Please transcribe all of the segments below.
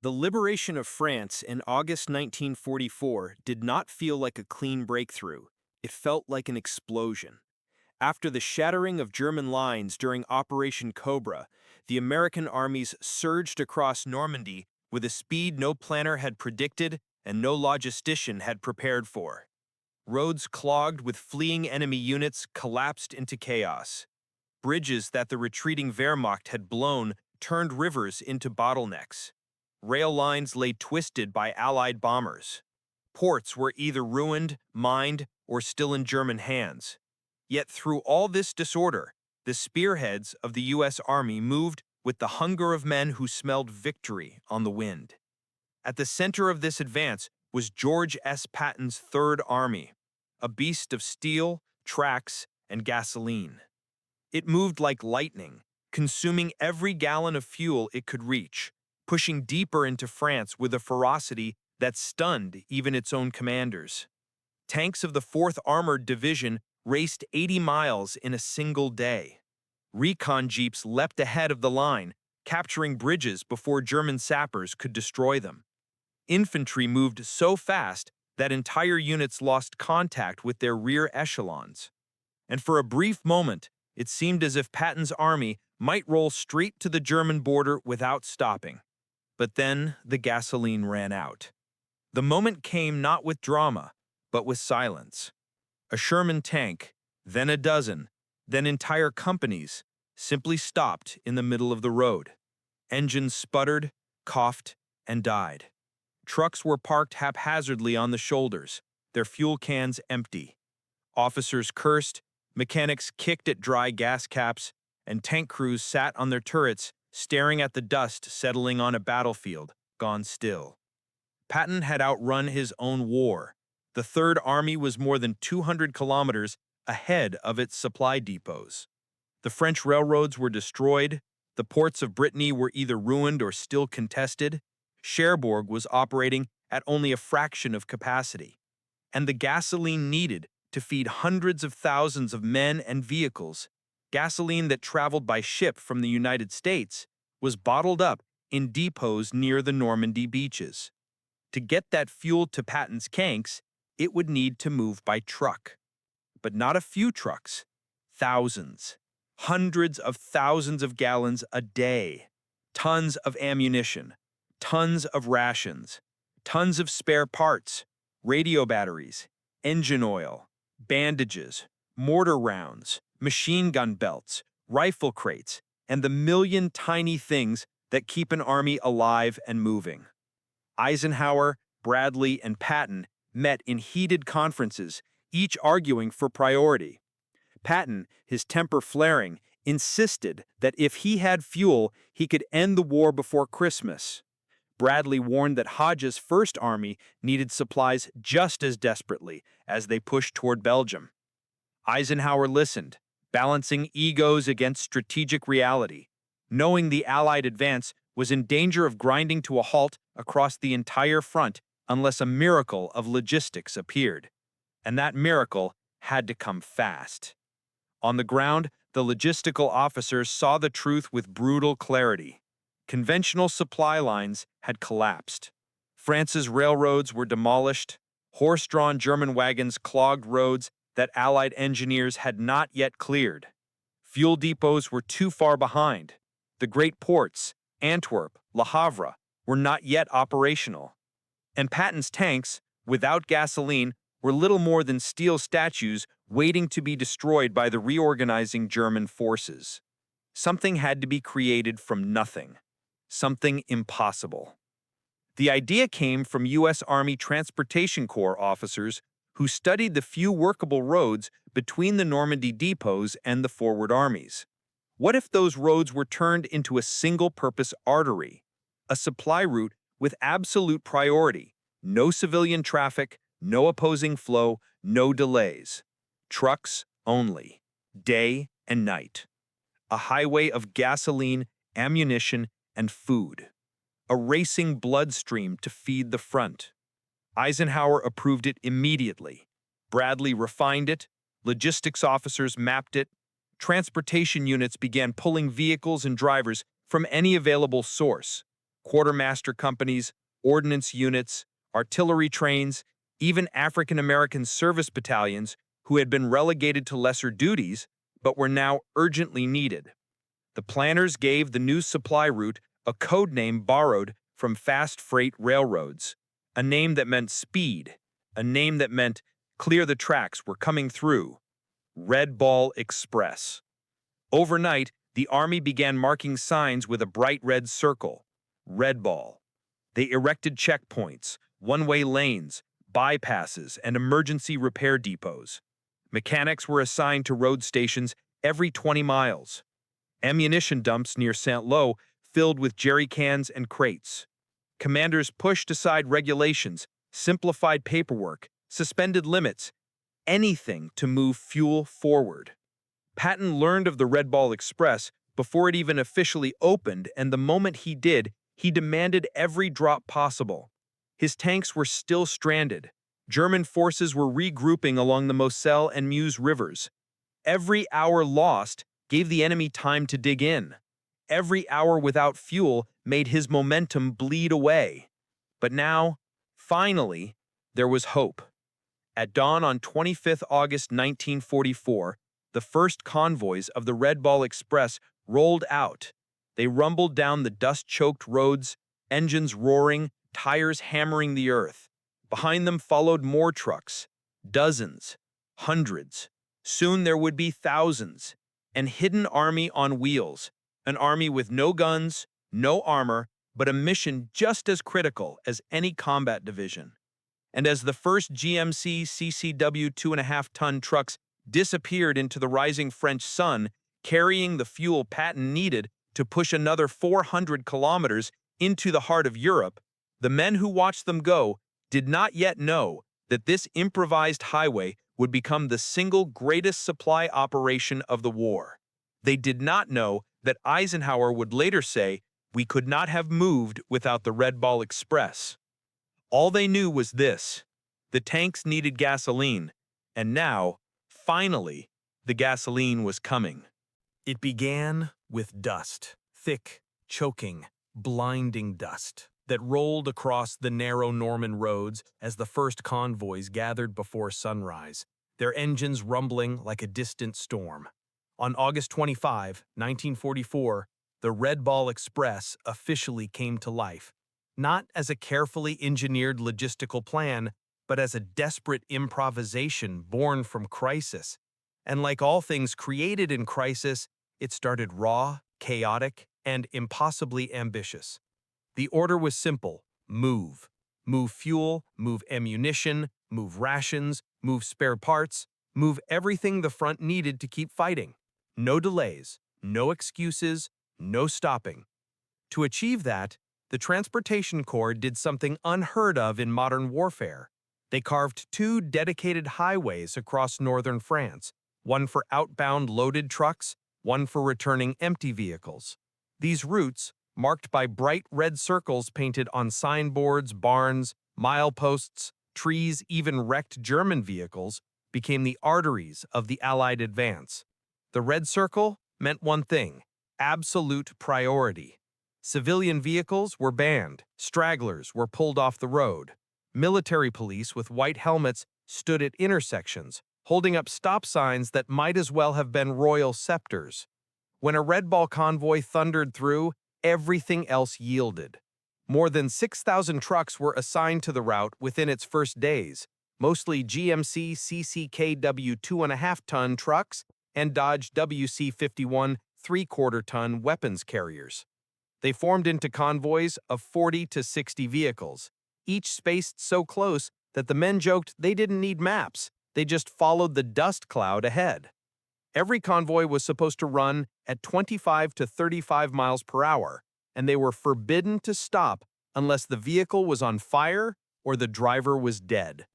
The liberation of France in August 1944 did not feel like a clean breakthrough. It felt like an explosion. After the shattering of German lines during Operation Cobra, the American armies surged across Normandy with a speed no planner had predicted and no logistician had prepared for. Roads clogged with fleeing enemy units collapsed into chaos. Bridges that the retreating Wehrmacht had blown turned rivers into bottlenecks. Rail lines lay twisted by Allied bombers. Ports were either ruined, mined, or still in German hands. Yet through all this disorder, the spearheads of the U.S. Army moved with the hunger of men who smelled victory on the wind. At the center of this advance was George S. Patton's Third Army, a beast of steel, tracks, and gasoline. It moved like lightning, consuming every gallon of fuel it could reach, pushing deeper into France with a ferocity that stunned even its own commanders. Tanks of the 4th Armored Division raced 80 miles in a single day. Recon jeeps leapt ahead of the line, capturing bridges before German sappers could destroy them. Infantry moved so fast that entire units lost contact with their rear echelons. And for a brief moment, it seemed as if Patton's army might roll straight to the German border without stopping. But then the gasoline ran out. The moment came not with drama, but with silence. A Sherman tank, then a dozen, then entire companies, simply stopped in the middle of the road. Engines sputtered, coughed, and died. Trucks were parked haphazardly on the shoulders, their fuel cans empty. Officers cursed, mechanics kicked at dry gas caps, and tank crews sat on their turrets, staring at the dust settling on a battlefield, gone still. Patton had outrun his own war. The Third Army was more than 200 kilometers ahead of its supply depots. The French railroads were destroyed, the ports of Brittany were either ruined or still contested, Cherbourg was operating at only a fraction of capacity, and the gasoline needed to feed hundreds of thousands of men and vehicles, gasoline that traveled by ship from the United States, was bottled up in depots near the Normandy beaches. To get that fuel to Patton's tanks, it would need to move by truck. But not a few trucks, thousands, hundreds of thousands of gallons a day, tons of ammunition, tons of rations, tons of spare parts, radio batteries, engine oil, bandages, mortar rounds, machine gun belts, rifle crates, and the million tiny things that keep an army alive and moving. Eisenhower, Bradley, and Patton met in heated conferences, each arguing for priority. Patton, his temper flaring, insisted that if he had fuel, he could end the war before Christmas. Bradley warned that Hodge's First Army needed supplies just as desperately as they pushed toward Belgium. Eisenhower listened, balancing egos against strategic reality, knowing the Allied advance was in danger of grinding to a halt across the entire front unless a miracle of logistics appeared. And that miracle had to come fast. On the ground, the logistical officers saw the truth with brutal clarity. Conventional supply lines had collapsed. France's railroads were demolished. Horse-drawn German wagons clogged roads that Allied engineers had not yet cleared. Fuel depots were too far behind. The great ports, Antwerp, Le Havre, were not yet operational. And Patton's tanks, without gasoline, were little more than steel statues waiting to be destroyed by the reorganizing German forces. Something had to be created from nothing. Something impossible. The idea came from U.S. Army Transportation Corps officers who studied the few workable roads between the Normandy depots and the forward armies. What if those roads were turned into a single-purpose artery, a supply route with absolute priority, no civilian traffic, no opposing flow, no delays. Trucks only, day and night. A highway of gasoline, ammunition, and food. A racing bloodstream to feed the front. Eisenhower approved it immediately. Bradley refined it. Logistics officers mapped it. Transportation units began pulling vehicles and drivers from any available source. quartermaster companies, ordnance units, artillery trains, even African American service battalions who had been relegated to lesser duties but were now urgently needed. The planners gave the new supply route a code name borrowed from fast freight railroads, a name that meant speed, a name that meant clear the tracks, we're coming through. Red Ball Express. Overnight, the Army began marking signs with a bright red circle, Red Ball. They erected checkpoints, one-way lanes, bypasses, and emergency repair depots. Mechanics were assigned to road stations every 20 miles. Ammunition dumps near St. Lo filled with jerry cans and crates. Commanders pushed aside regulations, simplified paperwork, suspended limits, anything to move fuel forward. Patton learned of the Red Ball Express before it even officially opened, and the moment he did, he demanded every drop possible. His tanks were still stranded. German forces were regrouping along the Moselle and Meuse rivers. Every hour lost gave the enemy time to dig in. Every hour without fuel made his momentum bleed away. But now, finally, there was hope. At dawn on 25 August 1944, the first convoys of the Red Ball Express rolled out. They rumbled down the dust-choked roads, engines roaring, tires hammering the earth. Behind them followed more trucks, dozens, hundreds. Soon there would be thousands. An hidden army on wheels, an army with no guns, no armor, but a mission just as critical as any combat division. And as the first GMC CCW 2.5-ton trucks disappeared into the rising French sun, carrying the fuel Patton needed to push another 400 kilometers into the heart of Europe, the men who watched them go did not yet know that this improvised highway would become the single greatest supply operation of the war. They did not know that Eisenhower would later say, "We could not have moved without the Red Ball Express." All they knew was this: the tanks needed gasoline, and now, finally, the gasoline was coming. It began with dust, thick, choking, blinding dust that rolled across the narrow Norman roads as the first convoys gathered before sunrise, their engines rumbling like a distant storm. On August 25, 1944, the Red Ball Express officially came to life, not as a carefully engineered logistical plan, but as a desperate improvisation born from crisis. And like all things created in crisis, it started raw, chaotic, and impossibly ambitious. The order was simple: move. Move fuel, move ammunition, move rations, move spare parts, move everything the front needed to keep fighting. No delays, no excuses, no stopping. To achieve that, the Transportation Corps did something unheard of in modern warfare. They carved two dedicated highways across northern France, one for outbound loaded trucks, one for returning empty vehicles. These routes, marked by bright red circles painted on signboards, barns, mileposts, trees, even wrecked German vehicles, became the arteries of the Allied advance. The red circle meant one thing: absolute priority. Civilian vehicles were banned, stragglers were pulled off the road. Military police with white helmets stood at intersections, holding up stop signs that might as well have been royal scepters. When a Red Ball convoy thundered through, everything else yielded. More than 6,000 trucks were assigned to the route within its first days, mostly GMC CCKW 2.5-ton trucks and Dodge WC-51 3/4-ton weapons carriers. They formed into convoys of 40 to 60 vehicles, each spaced so close that the men joked they didn't need maps, they just followed the dust cloud ahead. Every convoy was supposed to run at 25 to 35 miles per hour, and they were forbidden to stop unless the vehicle was on fire or the driver was dead.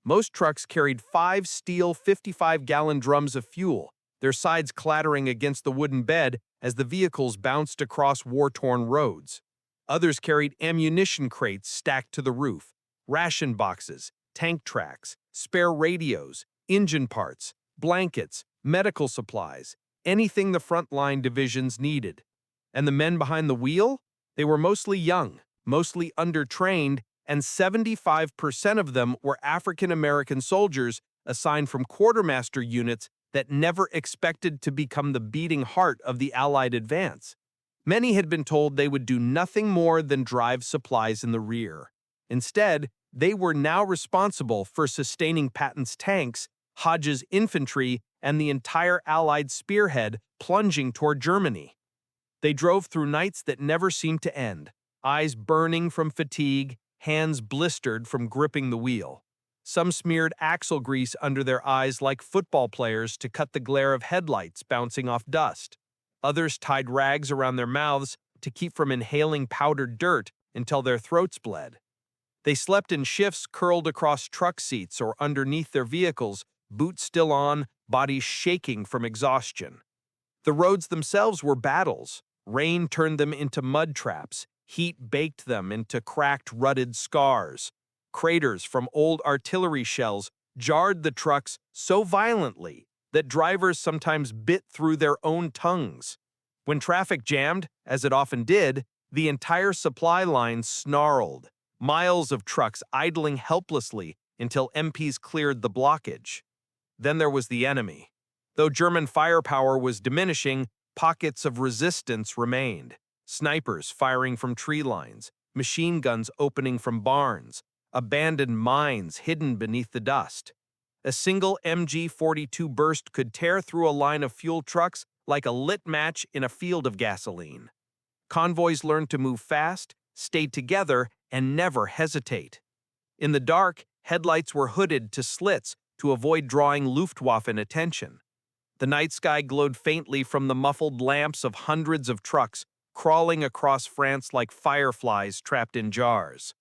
Most trucks carried 5 steel 55-gallon drums of fuel, their sides clattering against the wooden bed as the vehicles bounced across war-torn roads. Others carried ammunition crates stacked to the roof, ration boxes, tank tracks, spare radios, engine parts, blankets, medical supplies, anything the frontline divisions needed. And the men behind the wheel? They were mostly young, mostly undertrained, and 75% of them were African American soldiers assigned from quartermaster units that never expected to become the beating heart of the Allied advance. Many had been told they would do nothing more than drive supplies in the rear. Instead, they were now responsible for sustaining Patton's tanks, Hodge's infantry, and the entire Allied spearhead plunging toward Germany. They drove through nights that never seemed to end, eyes burning from fatigue, hands blistered from gripping the wheel. Some smeared axle grease under their eyes like football players to cut the glare of headlights bouncing off dust. Others tied rags around their mouths to keep from inhaling powdered dirt until their throats bled. They slept in shifts curled across truck seats or underneath their vehicles, boots still on, bodies shaking from exhaustion. The roads themselves were battles. Rain turned them into mud traps. Heat baked them into cracked, rutted scars. Craters from old artillery shells jarred the trucks so violently that drivers sometimes bit through their own tongues. When traffic jammed, as it often did, the entire supply line snarled, miles of trucks idling helplessly until MPs cleared the blockage. Then there was the enemy. Though German firepower was diminishing, pockets of resistance remained. Snipers firing from tree lines, machine guns opening from barns, abandoned mines hidden beneath the dust. A single MG-42 burst could tear through a line of fuel trucks like a lit match in a field of gasoline. Convoys learned to move fast, stay together, and never hesitate. In the dark, headlights were hooded to slits to avoid drawing Luftwaffe attention. The night sky glowed faintly from the muffled lamps of hundreds of trucks crawling across France like fireflies trapped in jars.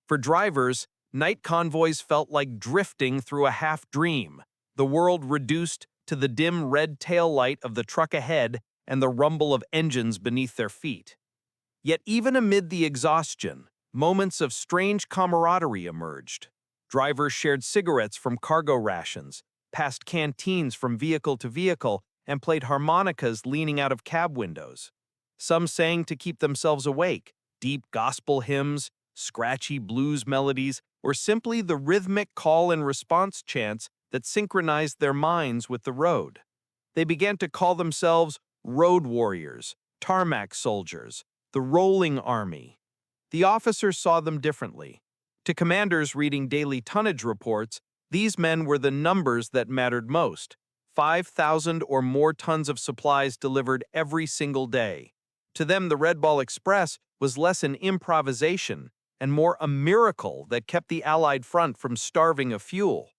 For drivers, night convoys felt like drifting through a half-dream, the world reduced to the dim red tail light of the truck ahead and the rumble of engines beneath their feet. Yet even amid the exhaustion, moments of strange camaraderie emerged. Drivers shared cigarettes from cargo rations, passed canteens from vehicle to vehicle, and played harmonicas leaning out of cab windows. Some sang to keep themselves awake, deep gospel hymns, scratchy blues melodies, or simply the rhythmic call-and-response chants that synchronized their minds with the road. They began to call themselves road warriors, tarmac soldiers, the rolling army. The officers saw them differently. To commanders reading daily tonnage reports, these men were the numbers that mattered most. 5,000 or more tons of supplies delivered every single day. To them, the Red Ball Express was less an improvisation and more a miracle that kept the Allied front from starving of fuel.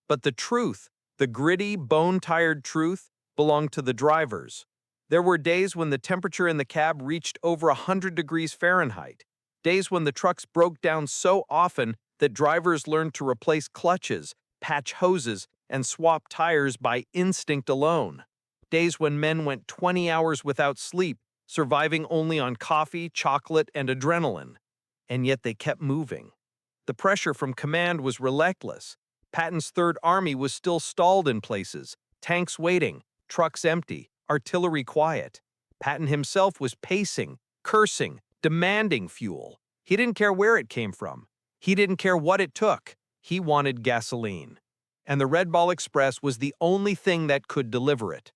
But the truth, the gritty, bone-tired truth, belonged to the drivers. There were days when the temperature in the cab reached over 100 degrees Fahrenheit, days when the trucks broke down so often that drivers learned to replace clutches, patch hoses, and swap tires by instinct alone. Days when men went 20 hours without sleep, surviving only on coffee, chocolate, and adrenaline. And yet they kept moving. The pressure from command was relentless. Patton's Third Army was still stalled in places, tanks waiting, trucks empty, artillery quiet. Patton himself was pacing, cursing, demanding fuel. He didn't care where it came from. He didn't care what it took. He wanted gasoline. And the Red Ball Express was the only thing that could deliver it.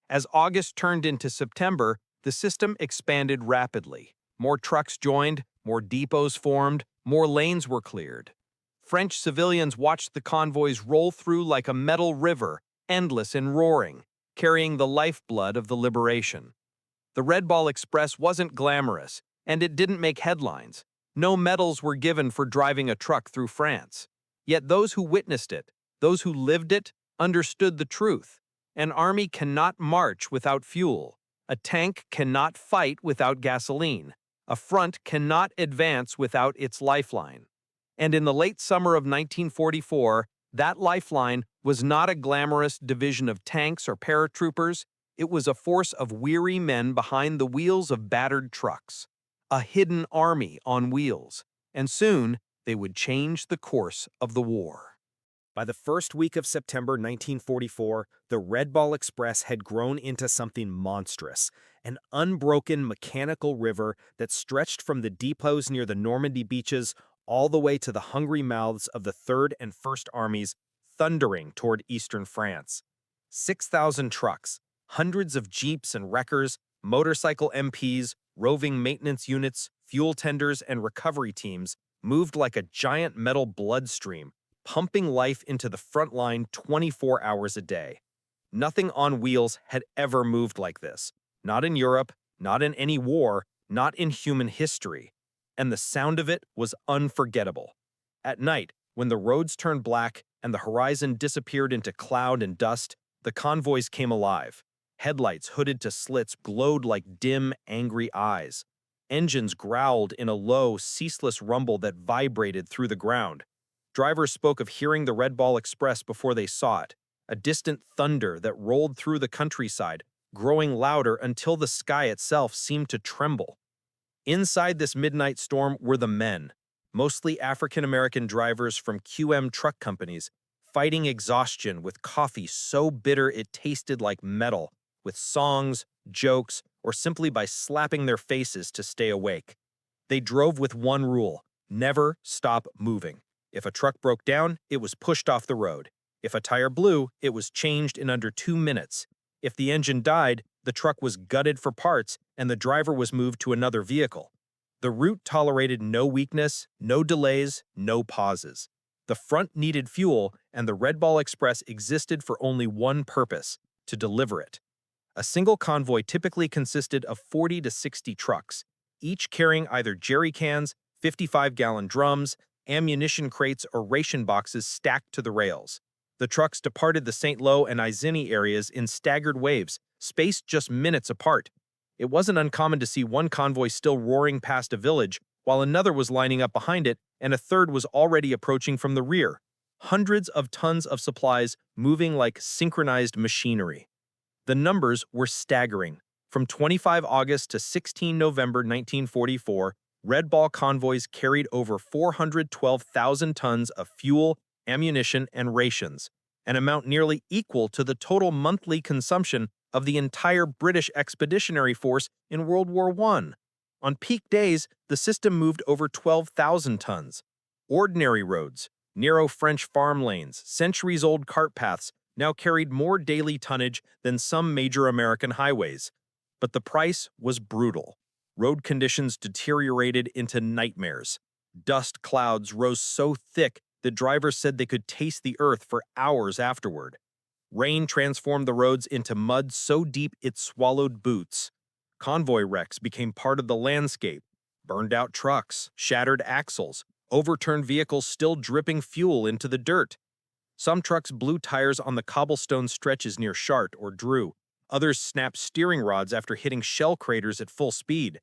As August turned into September, the system expanded rapidly. More trucks joined, more depots formed, more lanes were cleared. French civilians watched the convoys roll through like a metal river, endless and roaring, carrying the lifeblood of the liberation. The Red Ball Express wasn't glamorous, and it didn't make headlines. No medals were given for driving a truck through France. Yet those who witnessed it, those who lived it, understood the truth. An army cannot march without fuel. A tank cannot fight without gasoline. A front cannot advance without its lifeline. And in the late summer of 1944, that lifeline was not a glamorous division of tanks or paratroopers. It was a force of weary men behind the wheels of battered trucks. A hidden army on wheels. And soon, they would change the course of the war. By the first week of September 1944, the Red Ball Express had grown into something monstrous, an unbroken mechanical river that stretched from the depots near the Normandy beaches all the way to the hungry mouths of the Third and First Armies, thundering toward eastern France. 6,000 trucks, hundreds of jeeps and wreckers, motorcycle MPs, roving maintenance units, fuel tenders, and recovery teams moved like a giant metal bloodstream, pumping life into the front line 24 hours a day. Nothing on wheels had ever moved like this. Not in Europe, not in any war, not in human history. And the sound of it was unforgettable. At night, when the roads turned black and the horizon disappeared into cloud and dust, the convoys came alive. Headlights hooded to slits glowed like dim, angry eyes. Engines growled in a low, ceaseless rumble that vibrated through the ground. Drivers spoke of hearing the Red Ball Express before they saw it, a distant thunder that rolled through the countryside, growing louder until the sky itself seemed to tremble. Inside this midnight storm were the men, mostly African American drivers from QM truck companies, fighting exhaustion with coffee so bitter it tasted like metal, with songs, jokes, or simply by slapping their faces to stay awake. They drove with one rule: never stop moving. If a truck broke down, it was pushed off the road. If a tire blew, it was changed in under 2 minutes. If the engine died, the truck was gutted for parts and the driver was moved to another vehicle. The route tolerated no weakness, no delays, no pauses. The front needed fuel, and the Red Ball Express existed for only one purpose: to deliver it. A single convoy typically consisted of 40 to 60 trucks, each carrying either jerry cans, 55-gallon drums, ammunition crates, or ration boxes stacked to the rails. The trucks departed the St. Lo and Izini areas in staggered waves, spaced just minutes apart. It wasn't uncommon to see one convoy still roaring past a village, while another was lining up behind it, and a third was already approaching from the rear. Hundreds of tons of supplies moving like synchronized machinery. The numbers were staggering. From 25 August to 16 November 1944, Red Ball convoys carried over 412,000 tons of fuel, ammunition, and rations, an amount nearly equal to the total monthly consumption of the entire British Expeditionary Force in World War I. On peak days, the system moved over 12,000 tons. Ordinary roads, narrow French farm lanes, centuries-old cart paths now carried more daily tonnage than some major American highways. But the price was brutal. Road conditions deteriorated into nightmares. Dust clouds rose so thick that drivers said they could taste the earth for hours afterward. Rain transformed the roads into mud so deep it swallowed boots. Convoy wrecks became part of the landscape. Burned-out trucks, shattered axles, overturned vehicles still dripping fuel into the dirt. Some trucks blew tires on the cobblestone stretches near Chartres or Dreux. Others snapped steering rods after hitting shell craters at full speed.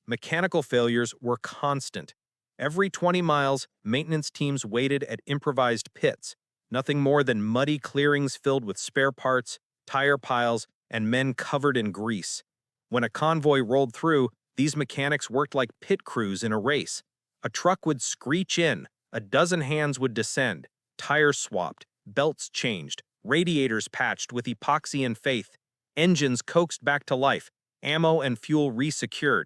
Mechanical failures were constant. Every 20 miles, maintenance teams waited at improvised pits, nothing more than muddy clearings filled with spare parts, tire piles, and men covered in grease. When a convoy rolled through, these mechanics worked like pit crews in a race. A truck would screech in, a dozen hands would descend, tires swapped, belts changed, radiators patched with epoxy and faith, engines coaxed back to life, ammo and fuel resecured.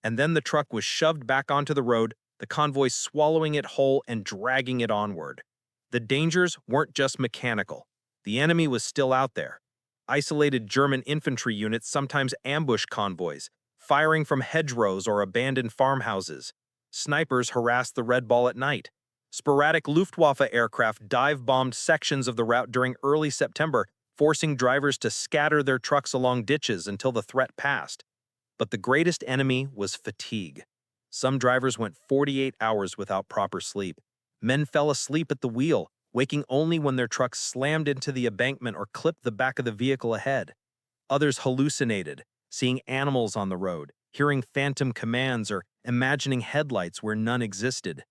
And then the truck was shoved back onto the road, the convoy swallowing it whole and dragging it onward. The dangers weren't just mechanical. The enemy was still out there. Isolated German infantry units sometimes ambushed convoys, firing from hedgerows or abandoned farmhouses. Snipers harassed the Red Ball at night. Sporadic Luftwaffe aircraft dive-bombed sections of the route during early September, forcing drivers to scatter their trucks along ditches until the threat passed. But the greatest enemy was fatigue. Some drivers went 48 hours without proper sleep. Men fell asleep at the wheel, waking only when their trucks slammed into the embankment or clipped the back of the vehicle ahead. Others hallucinated, seeing animals on the road, hearing phantom commands, or imagining headlights where none existed.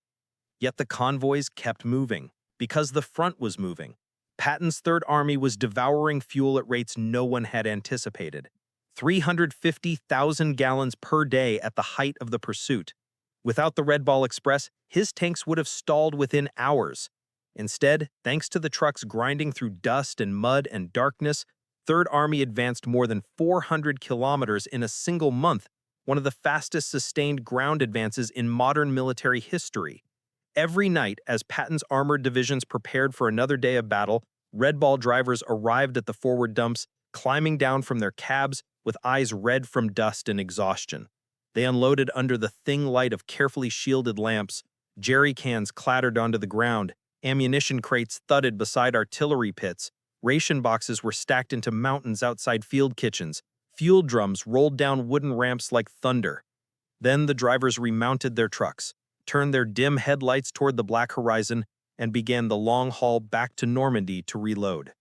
Yet the convoys kept moving, because the front was moving. Patton's Third Army was devouring fuel at rates no one had anticipated. 350,000 gallons per day at the height of the pursuit. Without the Red Ball Express, his tanks would have stalled within hours. Instead, thanks to the trucks grinding through dust and mud and darkness, Third Army advanced more than 400 kilometers in a single month, one of the fastest sustained ground advances in modern military history. Every night, as Patton's armored divisions prepared for another day of battle, Red Ball drivers arrived at the forward dumps, climbing down from their cabs with eyes red from dust and exhaustion. They unloaded under the thin light of carefully shielded lamps. Jerry cans clattered onto the ground, ammunition crates thudded beside artillery pits, ration boxes were stacked into mountains outside field kitchens, fuel drums rolled down wooden ramps like thunder. Then the drivers remounted their trucks, turned their dim headlights toward the black horizon, and began the long haul back to Normandy to reload.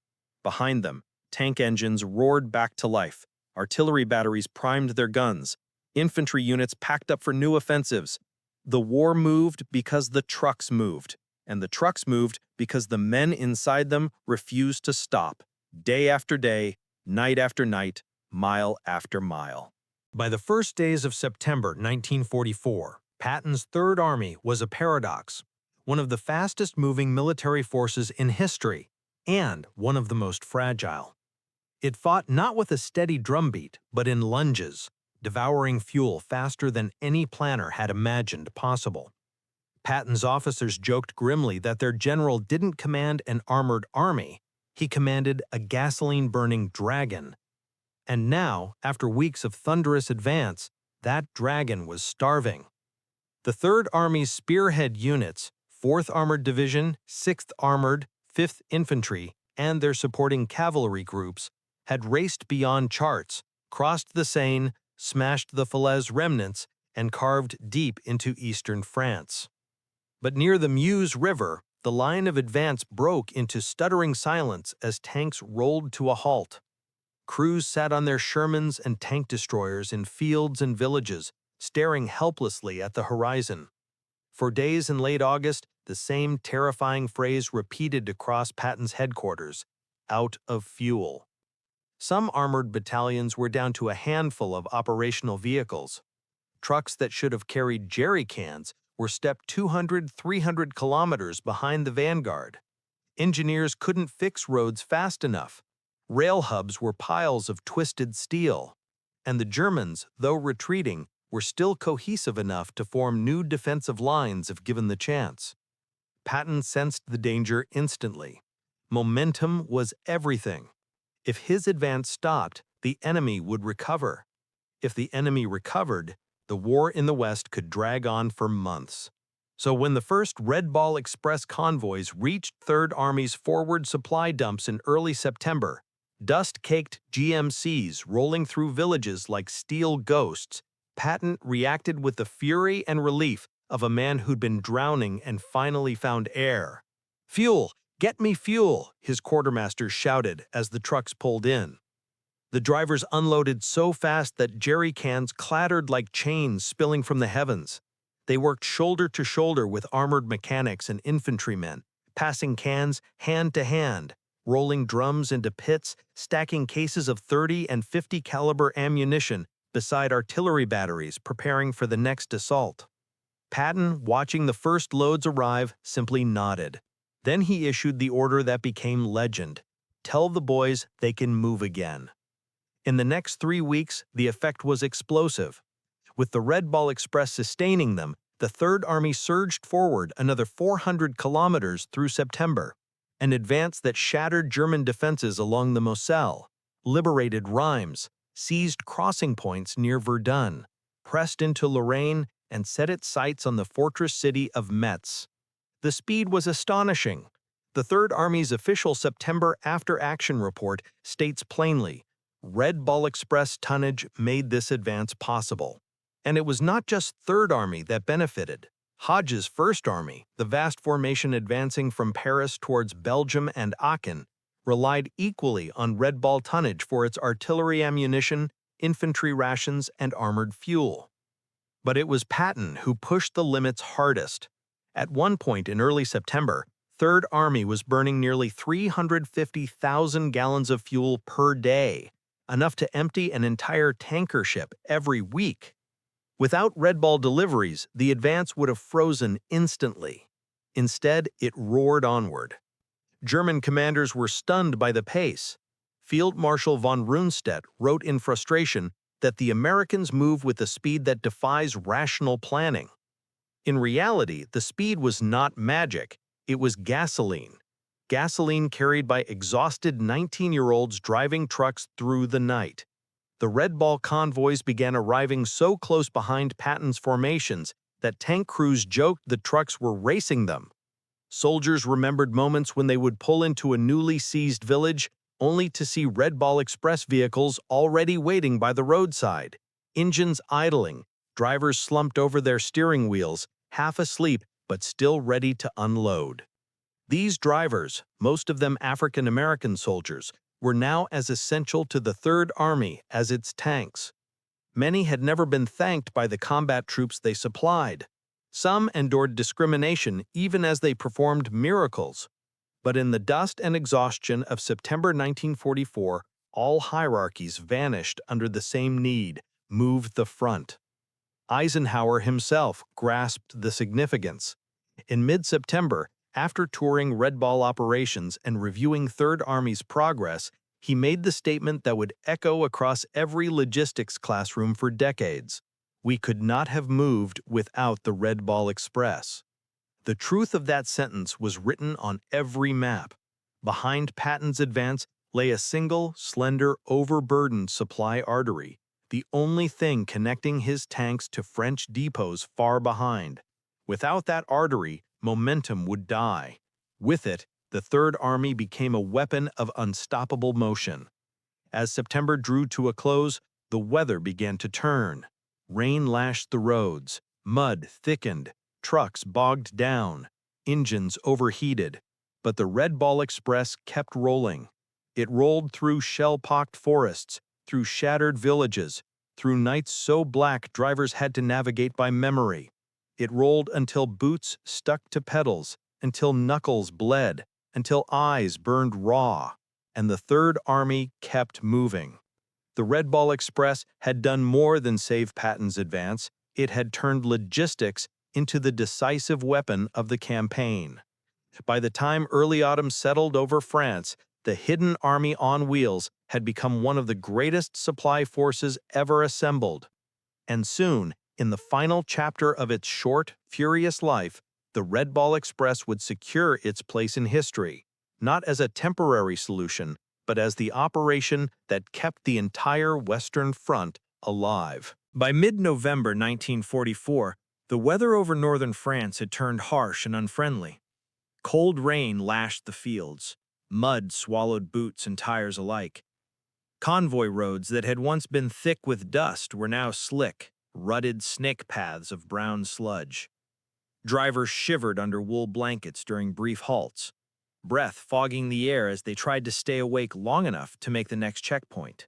Behind them, tank engines roared back to life, artillery batteries primed their guns, infantry units packed up for new offensives. The war moved because the trucks moved, and the trucks moved because the men inside them refused to stop, day after day, night after night, mile after mile. By the first days of September 1944, Patton's Third Army was a paradox, one of the fastest-moving military forces in history, and one of the most fragile. It fought not with a steady drumbeat, but in lunges, devouring fuel faster than any planner had imagined possible. Patton's officers joked grimly that their general didn't command an armored army, he commanded a gasoline-burning dragon. And now, after weeks of thunderous advance, that dragon was starving. The Third Army's spearhead units, 4th Armored Division, 6th Armored, 5th Infantry, and their supporting cavalry groups, had raced beyond charts, crossed the Seine, smashed the Falaise remnants, and carved deep into eastern France. But near the Meuse River, the line of advance broke into stuttering silence as tanks rolled to a halt. Crews sat on their Shermans and tank destroyers in fields and villages, staring helplessly at the horizon. For days in late August, the same terrifying phrase repeated across Patton's headquarters: out of fuel. Some armored battalions were down to a handful of operational vehicles. Trucks that should have carried jerry cans were stepped 200–300 kilometers behind the vanguard. Engineers couldn't fix roads fast enough. Rail hubs were piles of twisted steel. And the Germans, though retreating, were still cohesive enough to form new defensive lines if given the chance. Patton sensed the danger instantly. Momentum was everything. If his advance stopped, the enemy would recover. If the enemy recovered, the war in the West could drag on for months. So when the first Red Ball Express convoys reached Third Army's forward supply dumps in early September, dust-caked GMCs rolling through villages like steel ghosts, Patton reacted with the fury and relief of a man who'd been drowning and finally found air. "Fuel! Get me fuel!" his quartermaster shouted as the trucks pulled in. The drivers unloaded so fast that jerry cans clattered like chains spilling from the heavens. They worked shoulder to shoulder with armored mechanics and infantrymen, passing cans hand to hand, rolling drums into pits, stacking cases of 30 and 50 caliber ammunition beside artillery batteries preparing for the next assault. Patton, watching the first loads arrive, simply nodded. Then he issued the order that became legend: "Tell the boys they can move again." In the next 3 weeks, the effect was explosive. With the Red Ball Express sustaining them, the Third Army surged forward another 400 kilometers through September, an advance that shattered German defenses along the Moselle, liberated Reims, seized crossing points near Verdun, pressed into Lorraine, and set its sights on the fortress city of Metz. The speed was astonishing. The Third Army's official September after-action report states plainly, Red Ball Express tonnage made this advance possible. And it was not just Third Army that benefited. Hodge's First Army, the vast formation advancing from Paris towards Belgium and Aachen, relied equally on Red Ball tonnage for its artillery ammunition, infantry rations, and armored fuel. But it was Patton who pushed the limits hardest. At one point in early September, Third Army was burning nearly 350,000 gallons of fuel per day, enough to empty an entire tanker ship every week. Without Red Ball deliveries, the advance would have frozen instantly. Instead, it roared onward. German commanders were stunned by the pace. Field Marshal von Rundstedt wrote in frustration that the Americans move with a speed that defies rational planning. In reality, the speed was not magic, it was gasoline. Gasoline carried by exhausted 19-year-olds driving trucks through the night. The Red Ball convoys began arriving so close behind Patton's formations that tank crews joked the trucks were racing them. Soldiers remembered moments when they would pull into a newly seized village only to see Red Ball Express vehicles already waiting by the roadside, engines idling, drivers slumped over their steering wheels, half asleep but still ready to unload. These drivers, most of them African American soldiers, were now as essential to the Third Army as its tanks. Many had never been thanked by the combat troops they supplied. Some endured discrimination even as they performed miracles. But in the dust and exhaustion of September 1944, all hierarchies vanished under the same need: move the front. Eisenhower himself grasped the significance. In mid-September, after touring Red Ball operations and reviewing Third Army's progress, he made the statement that would echo across every logistics classroom for decades: "We could not have moved without the Red Ball Express." The truth of that sentence was written on every map. Behind Patton's advance lay a single, slender, overburdened supply artery, the only thing connecting his tanks to French depots far behind. Without that artery, momentum would die. With it, the Third Army became a weapon of unstoppable motion. As September drew to a close, the weather began to turn. Rain lashed the roads, mud thickened, trucks bogged down, engines overheated. But the Red Ball Express kept rolling. It rolled through shell-pocked forests, through shattered villages, through nights so black drivers had to navigate by memory. It rolled until boots stuck to pedals, until knuckles bled, until eyes burned raw. And the Third Army kept moving. The Red Ball Express had done more than save Patton's advance. It had turned logistics into the decisive weapon of the campaign. By the time early autumn settled over France, the hidden army on wheels had become one of the greatest supply forces ever assembled. And soon, in the final chapter of its short, furious life, the Red Ball Express would secure its place in history, not as a temporary solution, but as the operation that kept the entire Western Front alive. By mid-November 1944, the weather over northern France had turned harsh and unfriendly. Cold rain lashed the fields. Mud swallowed boots and tires alike. Convoy roads that had once been thick with dust were now slick, rutted snake paths of brown sludge. Drivers shivered under wool blankets during brief halts, breath fogging the air as they tried to stay awake long enough to make the next checkpoint.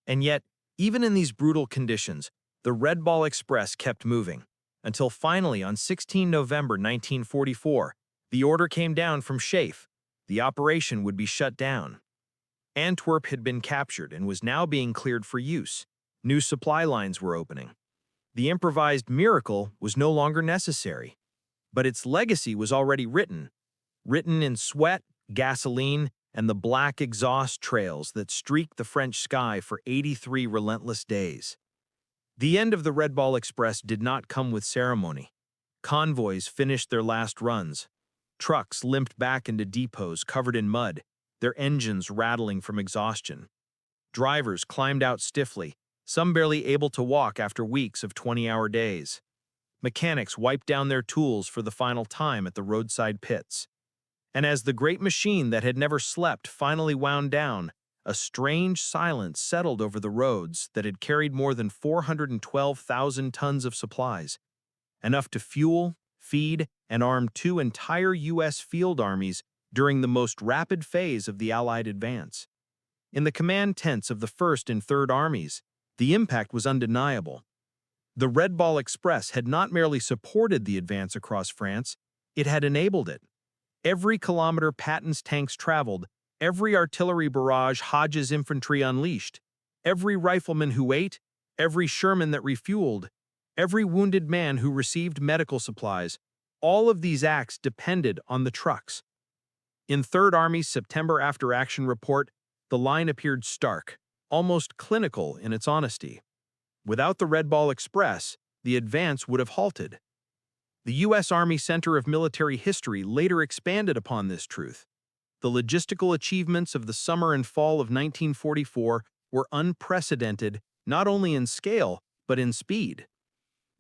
And yet, even in these brutal conditions, the Red Ball Express kept moving, until finally on 16 November 1944, the order came down from Schaeff. The operation would be shut down. Antwerp had been captured and was now being cleared for use. New supply lines were opening. The improvised miracle was no longer necessary. But its legacy was already written in sweat, gasoline, and the black exhaust trails that streaked the French sky for 83 relentless days. The end of the Red Ball Express did not come with ceremony. Convoys finished their last runs. Trucks limped back into depots covered in mud, their engines rattling from exhaustion. Drivers climbed out stiffly, some barely able to walk after weeks of 20-hour days. Mechanics wiped down their tools for the final time at the roadside pits. And as the great machine that had never slept finally wound down, a strange silence settled over the roads that had carried more than 412,000 tons of supplies, enough to fuel, feed, and arm 2 entire U.S. field armies during the most rapid phase of the Allied advance. In the command tents of the First and Third Armies, the impact was undeniable. The Red Ball Express had not merely supported the advance across France, it had enabled it. Every kilometer Patton's tanks traveled, every artillery barrage Hodges' infantry unleashed, every rifleman who ate, every Sherman that refueled, every wounded man who received medical supplies, All of these acts depended on the trucks. In Third Army's September After Action report, the line appeared stark, almost clinical in its honesty. Without the Red Ball Express, the advance would have halted. The U.S. Army Center of Military History later expanded upon this truth. The logistical achievements of the summer and fall of 1944 were unprecedented not only in scale, but in speed.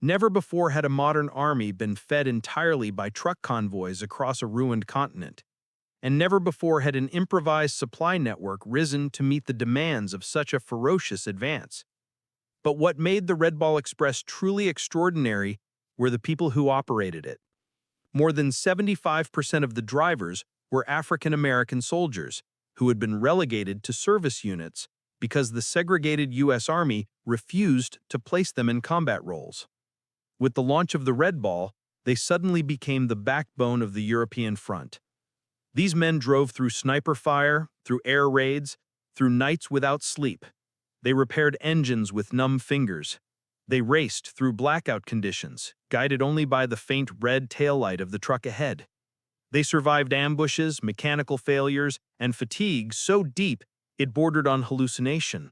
Never before had a modern army been fed entirely by truck convoys across a ruined continent. And never before had an improvised supply network risen to meet the demands of such a ferocious advance. But what made the Red Ball Express truly extraordinary were the people who operated it. More than 75% of the drivers were African American soldiers who had been relegated to service units because the segregated U.S. Army refused to place them in combat roles. With the launch of the Red Ball, they suddenly became the backbone of the European front. These men drove through sniper fire, through air raids, through nights without sleep. They repaired engines with numb fingers. They raced through blackout conditions, guided only by the faint red taillight of the truck ahead. They survived ambushes, mechanical failures, and fatigue so deep it bordered on hallucination.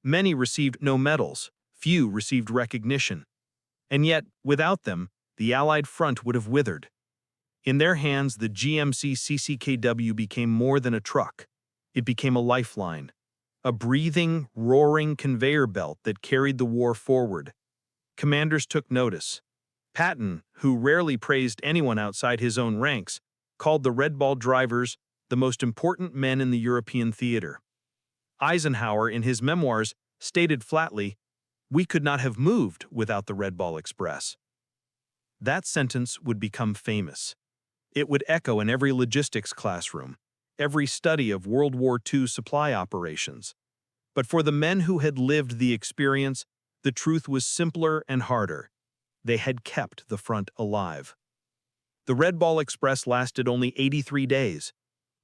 Many received no medals, few received recognition. And yet, without them, the Allied front would have withered. In their hands, the GMC CCKW became more than a truck. It became a lifeline, a breathing, roaring conveyor belt that carried the war forward. Commanders took notice. Patton, who rarely praised anyone outside his own ranks, called the Red Ball drivers the most important men in the European theater. Eisenhower, in his memoirs, stated flatly, "We could not have moved without the Red Ball Express." That sentence would become famous. It would echo in every logistics classroom, every study of World War II supply operations. But for the men who had lived the experience, the truth was simpler and harder. They had kept the front alive. The Red Ball Express lasted only 83 days.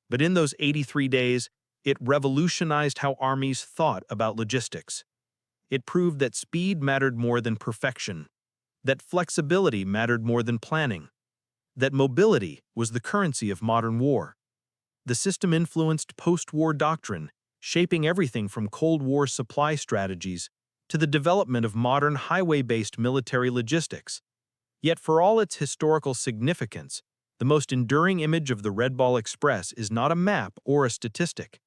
But in those 83 days, it revolutionized how armies thought about logistics. It proved that speed mattered more than perfection, that flexibility mattered more than planning, that mobility was the currency of modern war. The system influenced post-war doctrine, shaping everything from Cold War supply strategies to the development of modern highway-based military logistics. Yet for all its historical significance, the most enduring image of the Red Ball Express is not a map or a statistic.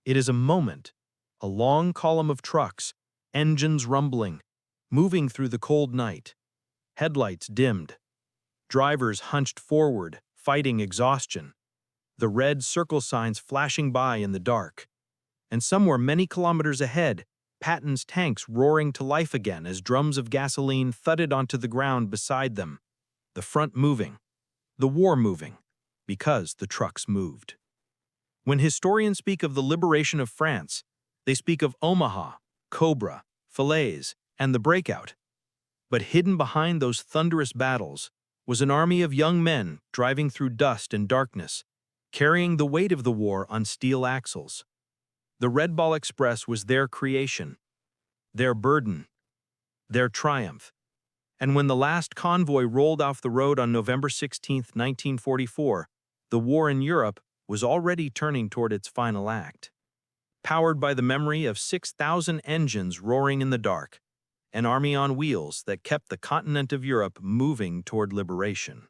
It is a moment, a long column of trucks, engines rumbling, moving through the cold night, headlights dimmed, drivers hunched forward, fighting exhaustion, the red circle signs flashing by in the dark. And somewhere many kilometers ahead, Patton's tanks roaring to life again as drums of gasoline thudded onto the ground beside them. The front moving, the war moving, because the trucks moved. When historians speak of the liberation of France, they speak of Omaha, Cobra, Falaise, and the Breakout. But hidden behind those thunderous battles was an army of young men driving through dust and darkness, carrying the weight of the war on steel axles. The Red Ball Express was their creation, their burden, their triumph. And when the last convoy rolled off the road on November 16, 1944, the war in Europe was already turning toward its final act. Powered by the memory of 6,000 engines roaring in the dark, an army on wheels that kept the continent of Europe moving toward liberation.